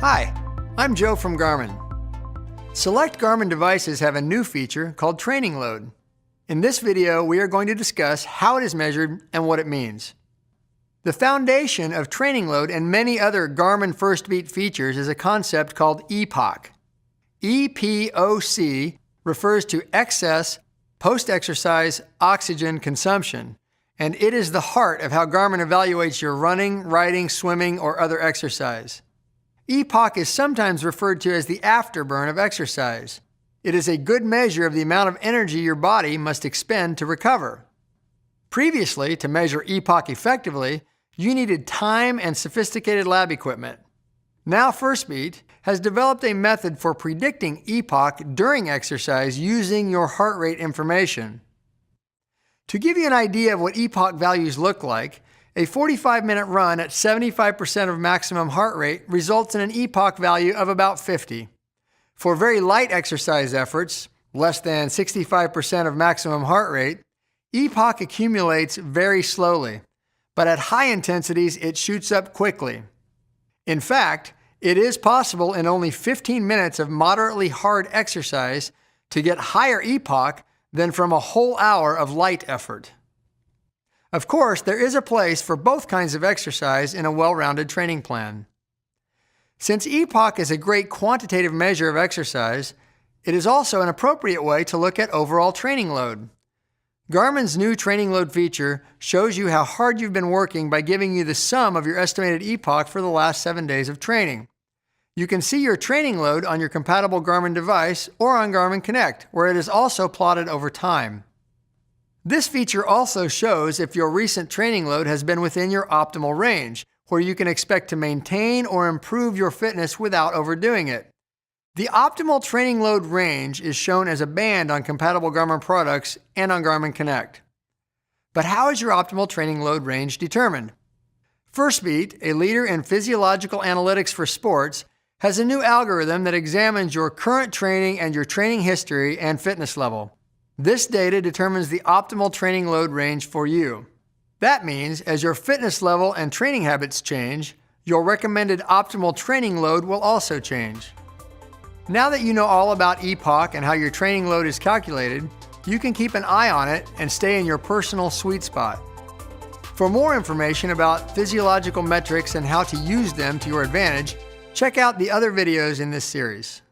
Hi, I'm Joe from Garmin. Select Garmin devices have a new feature called training load. In this video, we are going to discuss how it is measured and what it means. The foundation of training load and many other Garmin First Beat features is a concept called EPOC. EPOC refers to excess post-exercise oxygen consumption, and it is the heart of how Garmin evaluates your running, riding, swimming, or other exercise. EPOC is sometimes referred to as the afterburn of exercise. It is a good measure of the amount of energy your body must expend to recover. Previously, to measure EPOC effectively, you needed time and sophisticated lab equipment. Now FirstBeat has developed a method for predicting EPOC during exercise using your heart rate information. To give you an idea of what EPOC values look like, a 45-minute run at 75% of maximum heart rate results in an EPOC value of about 50. For very light exercise efforts, less than 65% of maximum heart rate, EPOC accumulates very slowly, but at high intensities it shoots up quickly. In fact, it is possible in only 15 minutes of moderately hard exercise to get higher EPOC than from a whole hour of light effort. Of course, there is a place for both kinds of exercise in a well-rounded training plan. Since EPOC is a great quantitative measure of exercise, it is also an appropriate way to look at overall training load. Garmin's new training load feature shows you how hard you've been working by giving you the sum of your estimated EPOC for the last 7 days of training. You can see your training load on your compatible Garmin device or on Garmin Connect, where it is also plotted over time. This feature also shows if your recent training load has been within your optimal range, where you can expect to maintain or improve your fitness without overdoing it. The optimal training load range is shown as a band on compatible Garmin products and on Garmin Connect. But how is your optimal training load range determined? FirstBeat, a leader in physiological analytics for sports, has a new algorithm that examines your current training and your training history and fitness level. This data determines the optimal training load range for you. That means as your fitness level and training habits change, your recommended optimal training load will also change. Now that you know all about EPOC and how your training load is calculated, you can keep an eye on it and stay in your personal sweet spot. For more information about physiological metrics and how to use them to your advantage, check out the other videos in this series.